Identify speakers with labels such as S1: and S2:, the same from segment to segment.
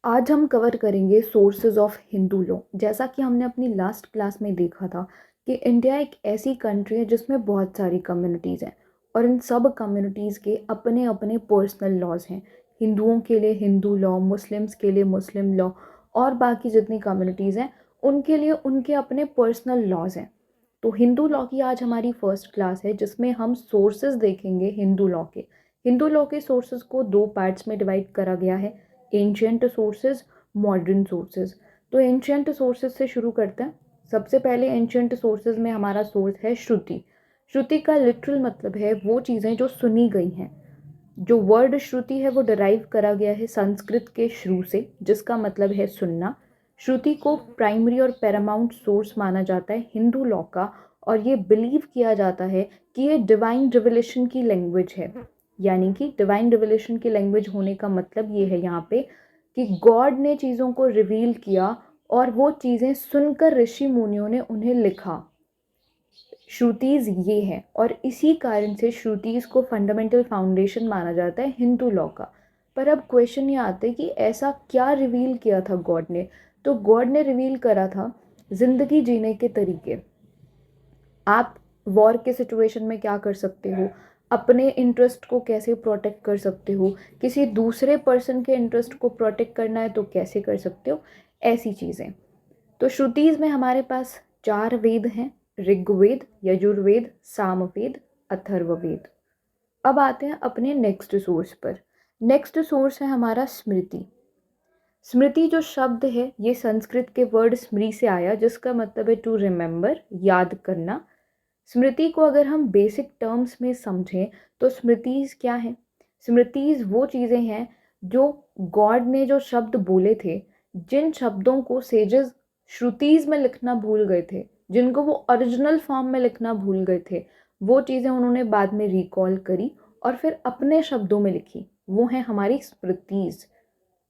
S1: आज हम कवर करेंगे सोर्सेज ऑफ हिंदू लॉ। जैसा कि हमने अपनी लास्ट क्लास में देखा था कि इंडिया एक ऐसी कंट्री है जिसमें बहुत सारी कम्युनिटीज़ हैं और इन सब कम्युनिटीज़ के अपने अपने पर्सनल लॉज हैं। हिंदुओं के लिए हिंदू लॉ, मुस्लिम्स के लिए मुस्लिम लॉ और बाकी जितनी कम्युनिटीज़ हैं उनके लिए उनके अपने पर्सनल लॉज हैं। तो हिंदू लॉ की आज हमारी फर्स्ट क्लास है जिसमें हम सोर्सेज देखेंगे हिंदू लॉ के। हिंदू लॉ के सोर्सेज को दो पार्ट्स में डिवाइड करा गया है, एंशियंट सोर्सेज, मॉडर्न सोर्सेज। तो एंशियंट सोर्सेज से शुरू करते हैं। सबसे पहले एंशियंट सोर्सेज में हमारा सोर्स है श्रुति। श्रुति का लिटरल मतलब है वो चीज़ें जो सुनी गई हैं। जो वर्ड श्रुति है वो डिराइव करा गया है संस्कृत के श्रु से, जिसका मतलब है सुनना। श्रुति को प्राइमरी और पैरामाउंट सोर्स माना जाता है हिंदू लॉ का, और ये बिलीव किया जाता है कि ये डिवाइन रिवलेशन की लैंग्वेज है। यानी कि डिवाइन रिवलेशन की लैंग्वेज होने का मतलब ये है यहाँ पे कि गॉड ने चीज़ों को रिवील किया और वो चीज़ें सुनकर ऋषि मुनियों ने उन्हें लिखा। श्रुतिज ये है और इसी कारण से श्रुतिज को फंडामेंटल फाउंडेशन माना जाता है हिंदू लॉ का। पर अब क्वेश्चन ये आता है कि ऐसा क्या रिवील किया था गॉड ने। तो गॉड ने रिवील करा था जिंदगी जीने के तरीके। आप वॉर के सिचुएशन में क्या कर सकते हो, अपने इंटरेस्ट को कैसे प्रोटेक्ट कर सकते हो, किसी दूसरे पर्सन के इंटरेस्ट को प्रोटेक्ट करना है तो कैसे कर सकते हो, ऐसी चीज़ें। तो श्रुतिज में हमारे पास 4 वेद हैं, ऋग्वेद, यजुर्वेद, सामवेद, अथर्ववेद। अब आते हैं अपने नेक्स्ट सोर्स पर। नेक्स्ट सोर्स है हमारा स्मृति। स्मृति जो शब्द है ये संस्कृत के वर्ड स्मृति से आया, जिसका मतलब है टू रिमेंबर, याद करना। स्मृति को अगर हम बेसिक टर्म्स में समझें तो स्मृतिज क्या है। स्मृतिज वो चीज़ें हैं जो गॉड ने जो शब्द बोले थे, जिन शब्दों को सेजेस श्रुतिज में लिखना भूल गए थे, जिनको वो ओरिजिनल फॉर्म में लिखना भूल गए थे, वो चीज़ें उन्होंने बाद में रिकॉल करी और फिर अपने शब्दों में लिखी। वो हैं हमारी स्मृतिज।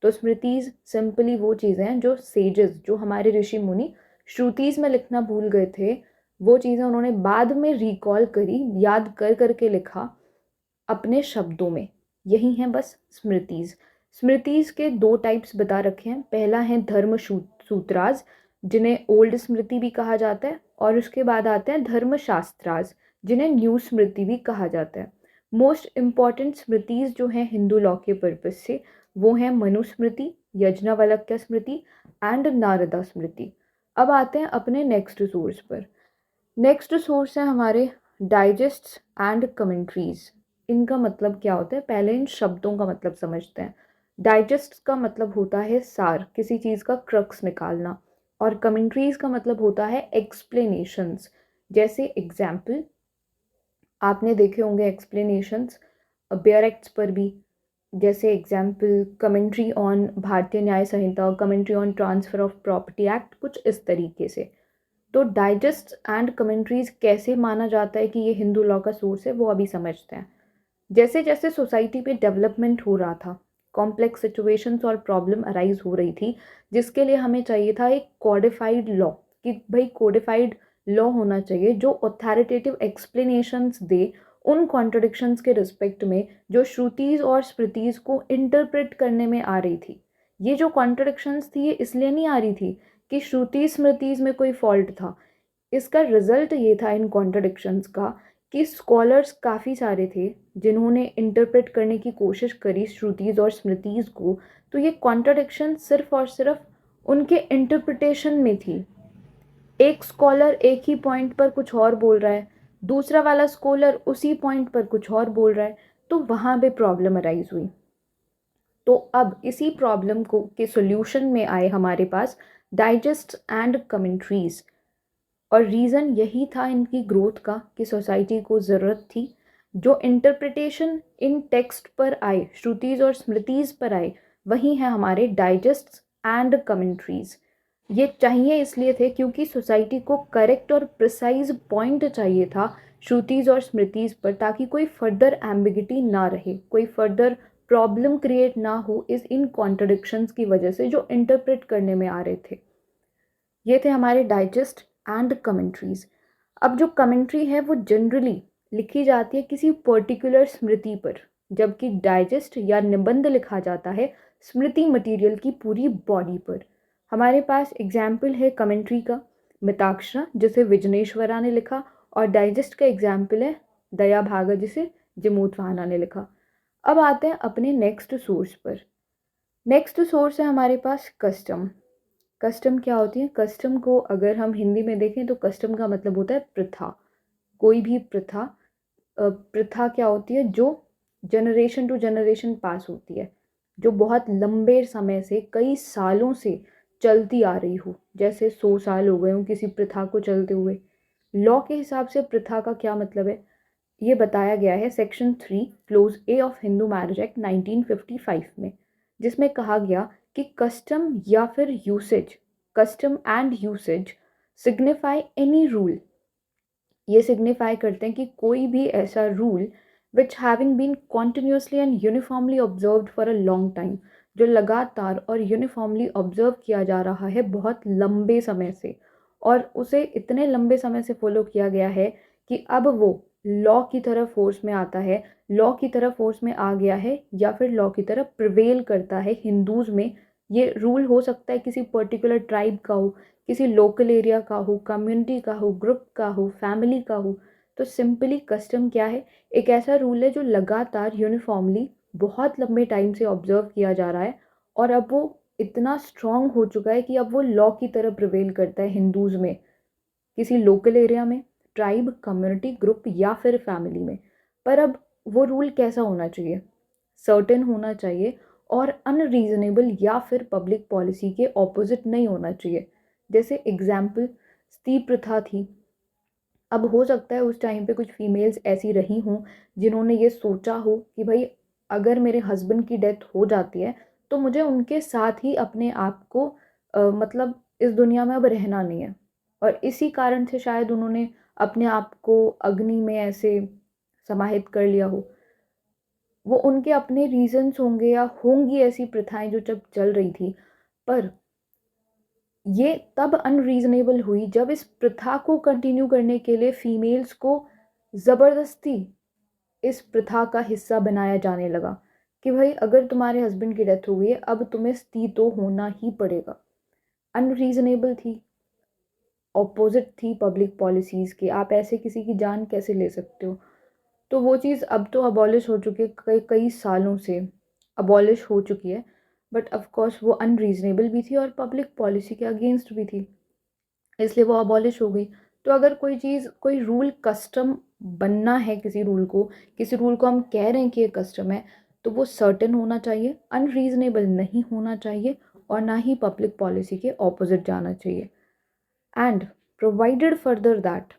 S1: तो स्मृतिज सिंपली वो चीज़ें हैं जो सेजेस, जो हमारे ऋषि मुनि श्रुतिज में लिखना भूल गए थे, वो चीज़ें उन्होंने बाद में रिकॉल करी, याद कर करके लिखा अपने शब्दों में। यही हैं बस स्मृतिज। स्मृतिज के 2 टाइप्स बता रखे हैं। पहला है धर्म सूत्राज, जिन्हें ओल्ड स्मृति भी कहा जाता है, और उसके बाद आते हैं धर्म शास्त्राज, जिन्हें न्यू स्मृति भी कहा जाता है। मोस्ट इम्पॉर्टेंट स्मृतिज जो हैं हिंदू लॉ के पर्पज से, वो हैं मनुस्मृति, यज्ञवल्क्य स्मृति एंड नारदा स्मृति। अब आते हैं अपने नेक्स्ट सोर्स पर। नेक्स्ट सोर्स है हमारे डाइजेस्ट्स एंड कमेंट्रीज। इनका मतलब क्या होता है, पहले इन शब्दों का मतलब समझते हैं। डाइजेस्ट का मतलब होता है सार, किसी चीज़ का क्रक्स निकालना, और कमेंट्रीज का मतलब होता है एक्सप्लेनेशंस। जैसे एग्जाम्पल आपने देखे होंगे एक्सप्लेनेशंस बेयर एक्ट्स पर भी, जैसे example commentary on Bharatiya Nyaya Sanhita, commentary on transfer of property act, कुछ इस तरीके से। तो डाइजेस्ट एंड कमेंट्रीज कैसे माना जाता है कि ये हिंदू लॉ का सोर्स है, वो अभी समझते हैं। जैसे जैसे सोसाइटी पे डेवलपमेंट हो रहा था, कॉम्प्लेक्स सिचुएशंस और प्रॉब्लम अराइज हो रही थी, जिसके लिए हमें चाहिए था एक कोडिफाइड लॉ, कि भाई कोडिफाइड लॉ होना चाहिए जो अथॉरिटेटिव एक्सप्लेनेशंस दे उन कॉन्ट्रडिक्शंस के रिस्पेक्ट में जो श्रुतिज और स्मृतिज को इंटरप्रेट करने में आ रही थी। ये जो कॉन्ट्रडिक्शंस थी ये इसलिए नहीं आ रही थी कि श्रुति स्मृतिज में कोई फॉल्ट था। इसका रिजल्ट ये था इन कॉन्ट्रडिक्शंस का कि स्कॉलर्स काफ़ी सारे थे जिन्होंने इंटरप्रेट करने की कोशिश करी श्रुतिज और स्मृतिज को, तो ये कॉन्ट्रडिक्शन सिर्फ और सिर्फ उनके इंटरप्रिटेशन में थी। एक स्कॉलर एक ही पॉइंट पर कुछ और बोल रहा है, दूसरा वाला स्कॉलर उसी पॉइंट पर कुछ और बोल रहा है, तो वहाँ पे प्रॉब्लम अराइज हुई। तो अब इसी प्रॉब्लम को के सॉल्यूशन में आए हमारे पास डाइजेस्ट एंड कमेंट्रीज, और रीज़न यही था इनकी ग्रोथ का कि सोसाइटी को ज़रूरत थी जो इंटरप्रिटेशन इन टेक्स्ट पर आए, श्रुतिज और स्मृतिज पर आए, वही है हमारे डाइजेस्ट एंड कमेंट्रीज। ये चाहिए इसलिए थे क्योंकि सोसाइटी को करेक्ट और प्रिसाइज पॉइंट चाहिए था श्रुतिज और स्मृतिज पर, ताकि कोई फर्दर एम्बिगिटी ना रहे, कोई फर्दर प्रॉब्लम क्रिएट ना हो इस इन कॉन्ट्रडिक्शंस की वजह से जो इंटरप्रेट करने में आ रहे थे। ये थे हमारे डाइजेस्ट एंड कमेंट्रीज। अब जो कमेंट्री है वो जनरली लिखी जाती है किसी पर्टिकुलर स्मृति पर, जबकि डाइजेस्ट या निबंध लिखा जाता है स्मृति मटेरियल की पूरी बॉडी पर। हमारे पास एग्जाम्पल है कमेंट्री का मिताक्षरा जिसे विजनेश्वरा ने लिखा, और डाइजेस्ट का एग्जाम्पल है दया भागा जिसे जमोतवाना ने लिखा। अब आते हैं अपने नेक्स्ट सोर्स पर। नेक्स्ट सोर्स है हमारे पास कस्टम। कस्टम क्या होती है? कस्टम को अगर हम हिंदी में देखें तो कस्टम का मतलब होता है प्रथा। कोई भी प्रथा, प्रथा क्या होती है? जो जनरेशन टू जनरेशन पास होती है, जो बहुत लंबे समय से, कई सालों से चलती आ रही हो। जैसे 100 साल हो गए हों किसी प्रथा को चलते हुए। लॉ के हिसाब से प्रथा का क्या मतलब है, ये बताया गया है section 3 clause A of Hindu marriage act 1955 में, जिसमें कहा गया कि कस्टम या फिर usage, custom and usage signify any rule. ये सिग्निफाई करते हैं कि कोई भी ऐसा rule which having been continuously and uniformly observed for a long time, जो लगातार और यूनिफॉर्मली ऑब्जर्व किया जा रहा है बहुत लंबे समय से, और उसे इतने लंबे समय से फॉलो किया गया है कि अब वो लॉ की तरफ फोर्स में आता है, लॉ की तरफ फोर्स में आ गया है, या फिर लॉ की तरफ प्रिवेल करता है हिंदूज़ में। ये रूल हो सकता है किसी पर्टिकुलर ट्राइब का हो, किसी लोकल एरिया का हो, कम्युनिटी का हो, ग्रुप का हो, फैमिली का हो। तो सिंपली कस्टम क्या है? एक ऐसा रूल है जो लगातार यूनिफॉर्मली बहुत लंबे टाइम से ऑब्जर्व किया जा रहा है, और अब वो इतना स्ट्रॉन्ग हो चुका है कि अब वो लॉ की तरफ प्रिवेल करता है हिंदूज़ में, किसी लोकल एरिया में, ट्राइब, कम्युनिटी, ग्रुप या फिर फैमिली में। पर अब वो रूल कैसा होना चाहिए? सर्टेन होना चाहिए और अनरीजनेबल या फिर पब्लिक पॉलिसी के ऑपोजिट नहीं होना चाहिए। जैसे एग्जाम्पल स्त्री प्रथा थी। अब हो सकता है उस टाइम पे कुछ फीमेल्स ऐसी रही हों जिन्होंने ये सोचा हो कि भाई अगर मेरे हस्बैंड की डेथ हो जाती है तो मुझे उनके साथ ही अपने आप को मतलब इस दुनिया में अब रहना नहीं है, और इसी कारण से शायद उन्होंने अपने आप को अग्नि में ऐसे समाहित कर लिया हो। वो उनके अपने रीजंस होंगे या होंगी ऐसी प्रथाएं जो जब चल रही थी। पर ये तब अनरीजनेबल हुई जब इस प्रथा को कंटिन्यू करने के लिए फीमेल्स को ज़बरदस्ती इस प्रथा का हिस्सा बनाया जाने लगा कि भाई अगर तुम्हारे हस्बैंड की डेथ हो गई है अब तुम्हें स्त्री तो होना ही पड़ेगा। अनरीजनेबल थी, ऑपोजिट थी पब्लिक पॉलिसीज़ के। आप ऐसे किसी की जान कैसे ले सकते हो? तो वो चीज़ अब तो अबॉलिश हो चुकी है, कई कई सालों से अबॉलिश हो चुकी है। बट ऑफ कोर्स वो अनरीजनेबल भी थी और पब्लिक पॉलिसी के अगेंस्ट भी थी, इसलिए वो अबॉलिश हो गई। तो अगर कोई चीज़, कोई रूल कस्टम बनना है, किसी रूल को, किसी रूल को हम कह रहे हैं कि ये कस्टम है, तो वो सर्टेन होना चाहिए, अनरीजनेबल नहीं होना चाहिए, और ना ही पब्लिक पॉलिसी के ऑपोजिट जाना चाहिए। एंड प्रोवाइडेड फर्दर दैट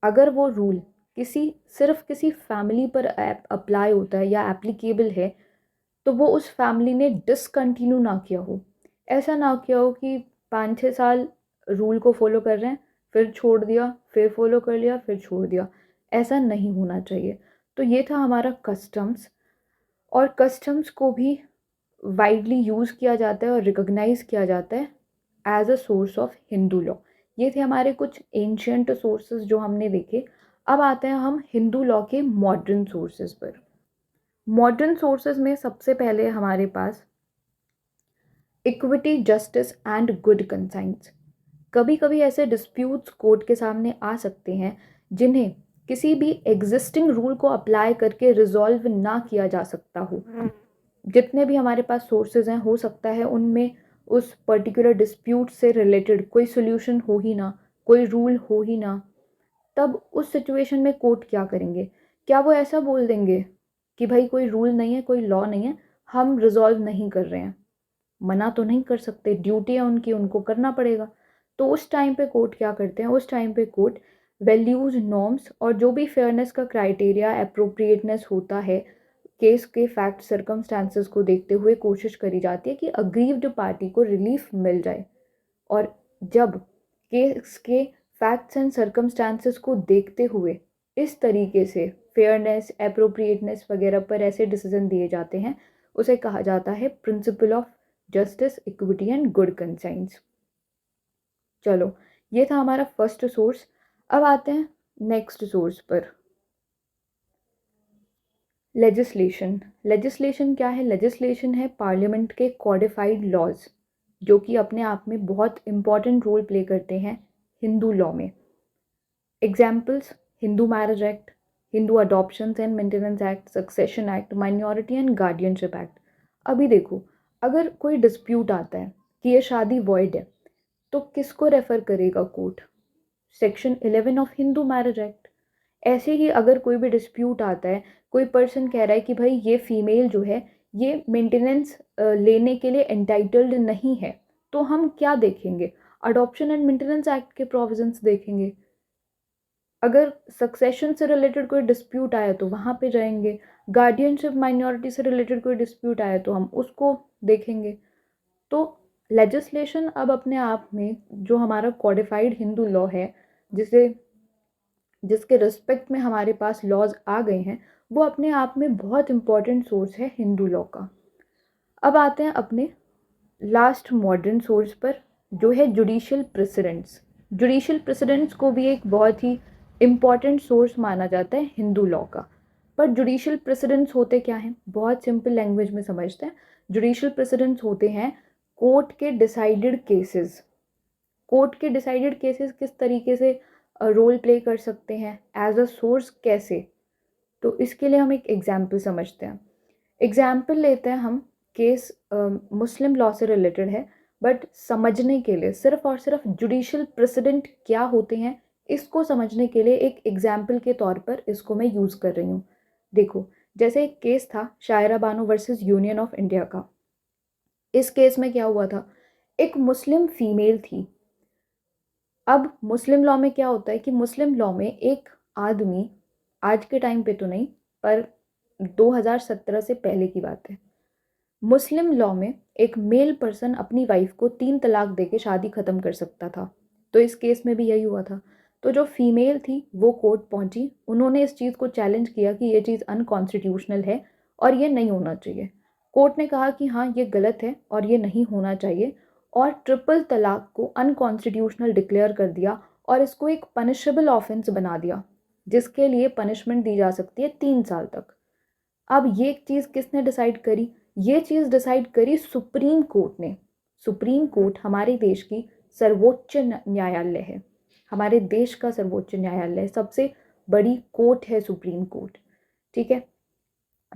S1: अगर वो रूल सिर्फ किसी फैमिली पर अप्लाई होता है या एप्लीकेबल है, तो वो उस फैमिली ने डिसकंटिन्यू ना किया हो। ऐसा ना किया हो कि 5-6 साल रूल को फॉलो कर रहे हैं, फिर छोड़ दिया, फिर फॉलो कर लिया, फिर छोड़ दिया। ऐसा नहीं होना चाहिए। तो ये था हमारा कस्टम्स, और कस्टम्स को भी वाइडली यूज़ किया जाता है और रिकॉग्नाइज किया जाता है as a source of Hindu law. ये थे हमारे कुछ एंशियंट सोर्सेज जो हमने देखे। अब आते हैं हम हिंदू लॉ के मॉडर्न सोर्सेज पर। मॉडर्न सोर्सेज में सबसे पहले हमारे पास equity, justice and good conscience. कभी कभी ऐसे डिस्प्यूट्स कोर्ट के सामने आ सकते हैं जिन्हें किसी भी एग्जिस्टिंग रूल को अप्लाई करके रिजॉल्व ना किया जा सकता हो। जितने भी हमारे पास सोर्सेज हैं, हो सकता है उनमें उस पर्टिकुलर डिस्प्यूट से रिलेटेड कोई सोल्यूशन हो ही ना, कोई रूल हो ही ना। तब उस सिचुएशन में कोर्ट क्या करेंगे? क्या वो ऐसा बोल देंगे कि भाई कोई रूल नहीं है, कोई लॉ नहीं है, हम रिजॉल्व नहीं कर रहे हैं? मना तो नहीं कर सकते, ड्यूटी है उनकी, उनको करना पड़ेगा। तो उस टाइम पे कोर्ट क्या करते हैं? उस टाइम पे कोर्ट वैल्यूज़, नॉर्म्स और जो भी फेयरनेस का क्राइटेरिया, अप्रोप्रिएटनेस होता है, केस के फैक्ट सर्कमस्टांसेस को देखते हुए कोशिश करी जाती है कि अग्रीव्ड पार्टी को रिलीफ मिल जाए। और जब केस के फैक्ट्स एंड सर्कमस्टांसेस को देखते हुए इस तरीके से फेयरनेस, अप्रोप्रिएटनेस वगैरह पर ऐसे डिसीजन दिए जाते हैं, उसे कहा जाता है principle of justice, equity and good conscience. चलो, ये था हमारा फर्स्ट सोर्स। अब आते हैं नेक्स्ट सोर्स पर। लेजिस्लेशन क्या है? लेजिस्लेशन है पार्लियामेंट के कॉडिफाइड लॉज, जो कि अपने आप में बहुत इंपॉर्टेंट रोल प्ले करते हैं हिंदू लॉ में। Examples: Hindu marriage act, Hindu adoptions and maintenance act, succession act, minority and guardianship act. अभी देखो, अगर कोई डिस्प्यूट आता है कि ये शादी वॉइड है, तो किसको रेफर करेगा court? Section 11 of Hindu marriage act. ऐसे ही अगर कोई भी डिस्प्यूट आता है, कोई पर्सन कह रहा है कि भाई ये फीमेल जो है ये मेंटेनेंस लेने के लिए एंटाइटल्ड नहीं है, तो हम क्या देखेंगे? अडॉप्शन एंड मेंटेनेंस एक्ट के प्रोविजंस देखेंगे। अगर सक्सेशन से रिलेटेड कोई डिस्प्यूट आया तो वहाँ पे जाएंगे। गार्डियनशिप माइनॉरिटी से रिलेटेड कोई डिस्प्यूट आया तो हम उसको देखेंगे। तो लेजिस्लेशन अब अपने आप में जो हमारा कॉडिफाइड हिंदू लॉ है, जिसके रिस्पेक्ट में हमारे पास लॉज आ गए हैं, वो अपने आप में बहुत इंपॉर्टेंट सोर्स है हिंदू लॉ का। अब आते हैं अपने लास्ट मॉडर्न सोर्स पर, जो है जुडिशियल प्रेसिडेंट्स। जुडिशियल प्रेसिडेंट्स को भी एक बहुत ही इम्पॉर्टेंट सोर्स माना जाता है हिंदू लॉ का। पर जुडिशियल प्रेसिडेंट्स होते क्या हैं? बहुत सिंपल लैंग्वेज में समझते हैं। जुडिशियल प्रेसिडेंट्स होते हैं कोर्ट के डिसाइडेड केसेस। कोर्ट के डिसाइडेड केसेस किस तरीके से रोल प्ले कर सकते हैं एज अ सोर्स, कैसे? तो इसके लिए हम एक एग्जाम्पल समझते हैं। एग्जाम्पल लेते हैं हम, केस मुस्लिम लॉ से रिलेटेड है, बट समझने के लिए सिर्फ और सिर्फ जुडिशियल प्रेसिडेंट क्या होते हैं इसको समझने के लिए एक एग्जाम्पल के तौर पर इसको मैं यूज़ कर रही हूँ। देखो, जैसे एक केस था Shayara Bano versus Union of India का। इस केस में क्या हुआ था? एक मुस्लिम फीमेल थी। अब मुस्लिम लॉ में क्या होता है कि मुस्लिम लॉ में एक आदमी, आज के टाइम पे तो नहीं पर 2017 से पहले की बात है, मुस्लिम लॉ में एक मेल पर्सन अपनी वाइफ को 3 तलाक देके शादी ख़त्म कर सकता था। तो इस केस में भी यही हुआ था। तो जो फीमेल थी वो कोर्ट पहुंची, उन्होंने इस चीज़ को चैलेंज किया कि ये चीज़ अनकॉन्स्टिट्यूशनल है और ये नहीं होना चाहिए। कोर्ट ने कहा कि हाँ ये गलत है और ये नहीं होना चाहिए, और ट्रिपल तलाक को अनकॉन्स्टिट्यूशनल डिक्लेयर कर दिया और इसको एक पनिशेबल ऑफेंस बना दिया, जिसके लिए पनिशमेंट दी जा सकती है 3 साल तक। अब ये चीज़ किसने डिसाइड करी? ये चीज़ डिसाइड करी सुप्रीम कोर्ट ने। सुप्रीम कोर्ट हमारे देश की सर्वोच्च न्यायालय है, हमारे देश का सर्वोच्च न्यायालय, सबसे बड़ी कोर्ट है सुप्रीम कोर्ट। ठीक है,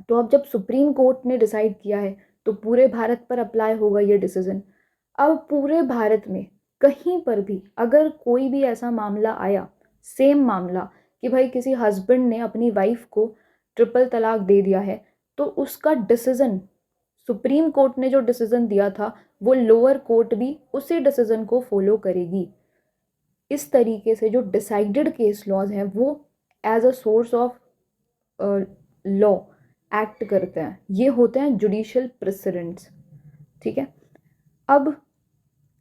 S1: तो अब जब सुप्रीम कोर्ट ने डिसाइड किया है तो पूरे भारत पर अप्लाई होगा ये डिसीजन। अब पूरे भारत में कहीं पर भी अगर कोई भी ऐसा मामला आया, सेम मामला, कि भाई किसी हस्बैंड ने अपनी वाइफ को ट्रिपल तलाक दे दिया है, तो उसका डिसीजन, सुप्रीम कोर्ट ने जो डिसीजन दिया था वो लोअर कोर्ट भी उसी डिसीजन को फॉलो करेगी। इस तरीके से जो डिसाइडेड केस लॉज हैं वो as a source of law act करते हैं, ये होते हैं जुडिशियल प्रेसिडेंट्स। ठीक है, अब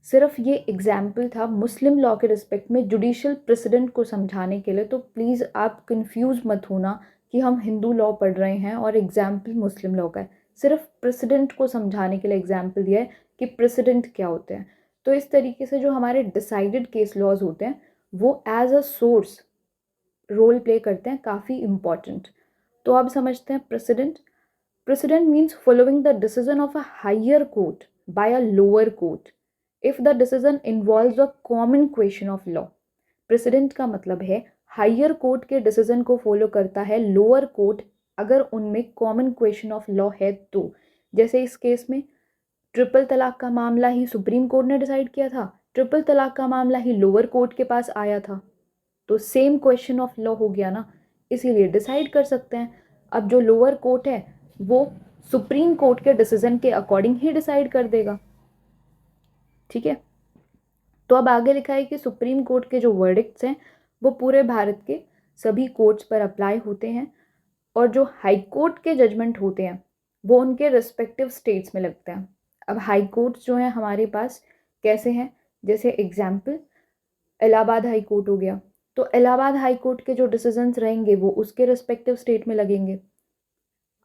S1: सिर्फ ये एग्जाम्पल था मुस्लिम लॉ के रिस्पेक्ट में जुडिशियल प्रेसिडेंट को समझाने के लिए, तो प्लीज़ आप कंफ्यूज मत होना कि हम हिंदू लॉ पढ़ रहे हैं और एग्जाम्पल मुस्लिम लॉ का है। सिर्फ प्रेसिडेंट को समझाने के लिए एग्जाम्पल दिया है कि प्रेसिडेंट क्या होते हैं। तो इस तरीके से जो हमारे डिसाइडेड केस लॉज होते हैं वो as a source role play करते हैं, काफ़ी इम्पॉर्टेंट। तो अब समझते हैं precedent. Precedent means following the decision of a higher court by a lower court if the decision involves a common question of law. Precedent का मतलब है हायर कोर्ट के डिसीजन को फॉलो करता है लोअर कोर्ट अगर उनमें कॉमन क्वेश्चन ऑफ लॉ है तो। जैसे इस केस में ट्रिपल तलाक का मामला ही सुप्रीम कोर्ट ने डिसाइड किया था, ट्रिपल तलाक का मामला ही लोअर कोर्ट के पास आया था, तो सेम क्वेश्चन ऑफ लॉ हो गया ना, इसीलिए डिसाइड कर सकते हैं। अब जो लोअर कोर्ट है वो सुप्रीम कोर्ट के डिसीजन के अकॉर्डिंग ही डिसाइड कर देगा। ठीक है, तो अब आगे लिखा है कि सुप्रीम कोर्ट के जो वर्डिक्ट्स हैं वो पूरे भारत के सभी कोर्ट्स पर अप्लाई होते हैं, और जो हाई कोर्ट के जजमेंट होते हैं वो उनके रिस्पेक्टिव स्टेट्स में लगते हैं। अब हाई कोर्ट्स जो हैं हमारे पास कैसे हैं? जैसे एग्जाम्पल इलाहाबाद हाई कोर्ट हो गया, तो इलाहाबाद हाई कोर्ट के जो डिसीजंस रहेंगे वो उसके रिस्पेक्टिव स्टेट में लगेंगे,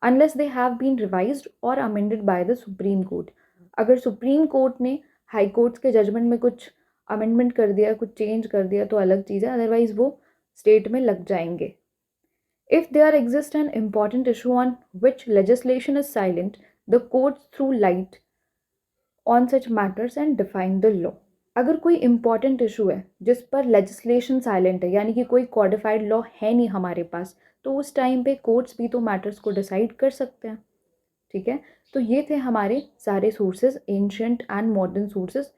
S1: unless they have been revised और amended by the Supreme Court. अगर सुप्रीम कोर्ट ने हाई कोर्ट्स के जजमेंट में कुछ अमेंडमेंट कर दिया, कुछ चेंज कर दिया तो अलग चीज़ है, अदरवाइज वो स्टेट में लग जाएंगे। If there exists an important issue on which legislation is silent, the courts throw light on such matters and define the law. अगर कोई इम्पॉर्टेंट इशू है जिस पर लेजिस्लेशन साइलेंट है, यानी कि कोई कॉडिफाइड लॉ है नहीं हमारे पास, तो उस टाइम पे कोर्ट्स भी तो मैटर्स को डिसाइड कर सकते हैं। ठीक है, तो ये थे हमारे सारे sources, ancient and modern sources,